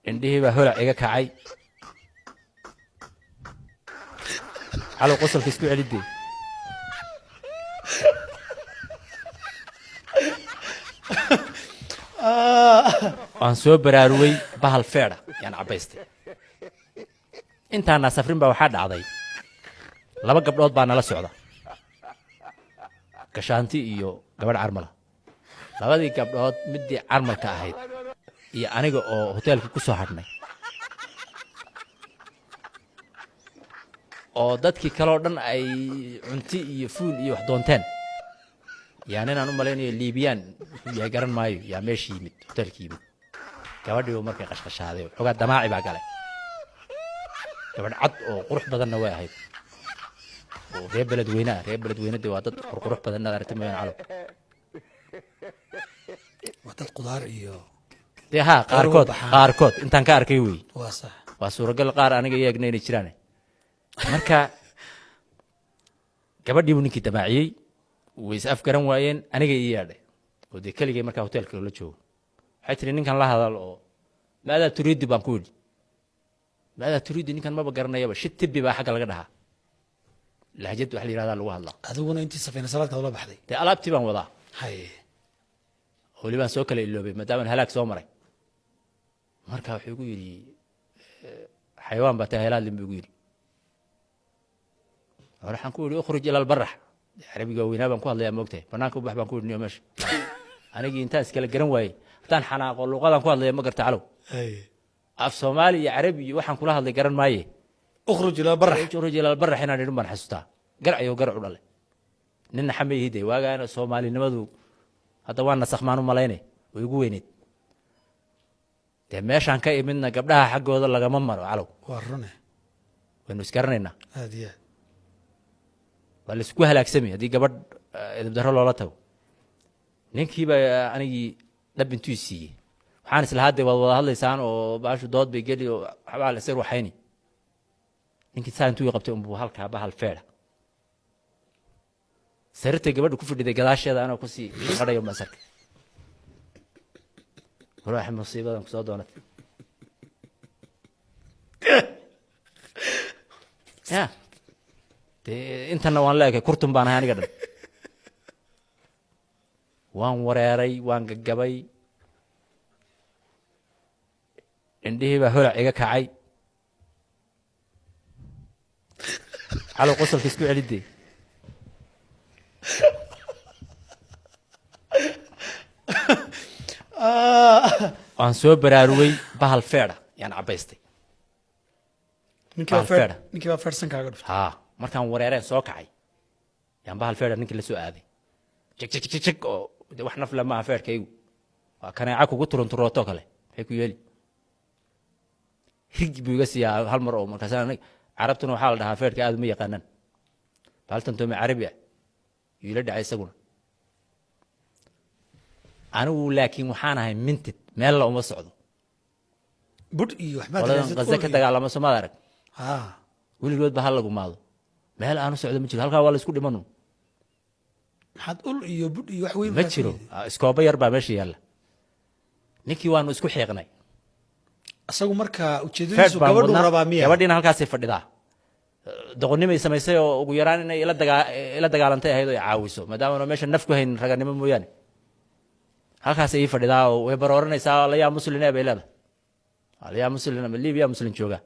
عندي بهولع إيجا كعي على قصر في أسبوع لدي aan soo baraarugay bahal feedha yaan cabaystay intaana safrin baa waxaa dhacday laba gabdhood baa nala socda gashaanti iyo gabadh carmala labadii gabdhood midii carmalka ahayd iyo aniga oo hoteelka ku soo hadhnay oo dadkii kale oo dhan ay cunti iyo fuul iyo wax doonteen يعني أنا نقول لهم ليبيان يا جرن مايو يا ماشي يمد تركي يمد كوادي ومركي قشقش هذا وحقا دماعي بعقله كمان عط وقروح بدن واحد وريب بلد وينا دي وادت قروح بدن نظر تمين على وادت قدار إياه دي ها قاركود أنت كاركيوي واصح واسورة قال قار أنا جاي أجنين يشراني مركا كوادي ونيكي تبعي ويسأفكرن واين أنا جاي يارد ودي كل جاي مركا هوتيل كله شو حتى إن كان الله هذا ماذا تريد بانكود ماذا تريد إن كان ما بقرنا يابا شت تبي بقى حق لقدها لهجت وحلي هذا الله الله هذا هو أنت سفينة صلاة ولا بحدي ده ألعب تبان وضع هاي هو اللي بان سوكل اللي ما دام هلاك سومري مركا وحيقول لي حيوان بتهلال اللي بيقول راح نقول اخرج إلى البرح عربي قوينا بنكون الله موقته بناكو بح بنكون اليوم ماشي أنا جي إنتاس كلا جرن واي تان حنا قالوا قال بنكون الله ما قرت علو أي أف سومالي يا عربي وحن كلها الله جرن ماي أخرج إلى البر أخرج إلى البر حين نريد حسوتا قرع يوقرع ولا نن حمي هدي واجا أنا سومالي نمدو هذا وانا سخمانو ملايني ويقويني تماش عن كأي منا قبلها حق هذا اللي جممر علو ورنا ونسكرنا هذه ولا سكوها لاكسمي هذه قبل إذا بدر الله لا تو نينكي بقى أنا نبي نتوسي حانس الهادي والله الله يسان وبعش ضاد بيجلي وحبال يصير وحيني نينكي سان توي قبتي أم بوهالك بهالفعل سرت قبل كفر دي قلاش هذا أنا كوسي غدا يوم مسك وراح مصيبة أنا كسر دونت يا أنت نوان لك كرتم بانا هاني قدر وان وراري وان جباي عندي بهولع إيجا كعي على قصر في أسبوع لدي aan soo baraarugay bahal feedha yaan cabaystay ninkii baa feedhsan kaaga dhuftay haa markaan wareereen soo kacay yaan bahal feedha ninkii la soo aaday jig oo wax naf la maaha feedhkaygu waa kaneeca kugu turunturooto kale maxay ku yeeli rig buu iga siiyaa hal mar oo markaas carabtuna waxaa la dhahaa feedhka aad uma yaqaanaan bahaltan toome carabi ah yuu ila dhacay isaguna anigu laakiin waxaan ahay mintid meel la uma socdo bud iyo waxba qaza ka dagaalama Soomaad arag haa weligood ba hal lagu maado meel aanu socdo ma jiro halka waa la isku dhimano maxad ul iyo bud iyo wax weyn ma jiro iskooba yar baa meesha yaala ninkii waanu isku xeeqnay asagu marka ujeedadiisu gabadhu rabaa miya gabadhina halkaas ay fadhidaa doqonnimay samaysay oo ugu yaraan inay ila dagaalantay ahayd oo caawiso maadaama meesha naf ku hayn raganimo mooyaane halkaas ay fadhidaa oo way barooranaysaa la yaa muslimiin bay leedahay la yaa muslimiin ma Liibiya muslim jooga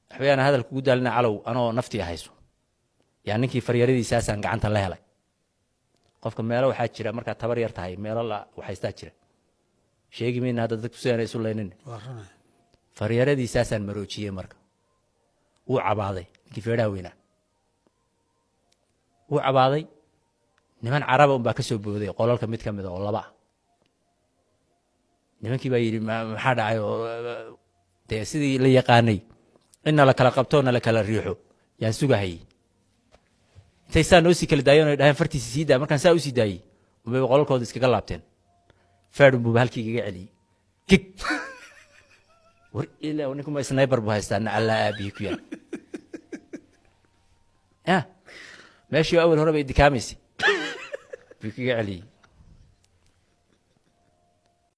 waxbayna hadal kugu daalina calow anoo naftii hayso yaa ninkii faryaradiisa asan gacanta la helay qofka meelo waxa jira marka tabar yar tahay meelo la waxaystaa jira sheegi meena hadda dadku seenay isu leenin faryaradiisa asan maroojiyay marka uu cabaaday ninkii feedhaha weynaa uu cabaaday niman caraba baa ka soo booday qolalka mid kamid oo laba nimankii baa yiri maxaa dhacay oo sidii la yaqaanay in la kala qabtoona la kala riixo yaan sugahay intay saan oo si kala daayeen oo dhahan fartiisa siida markaan saa u sii daayay oo qolalkooda iskaga laabteen feedhu buu halkii iga celiyay kig war ilaa wanikum sniper buu haystaa alla aabi ku yaan meeshii awal hore bay dikaamaysi بيجي علي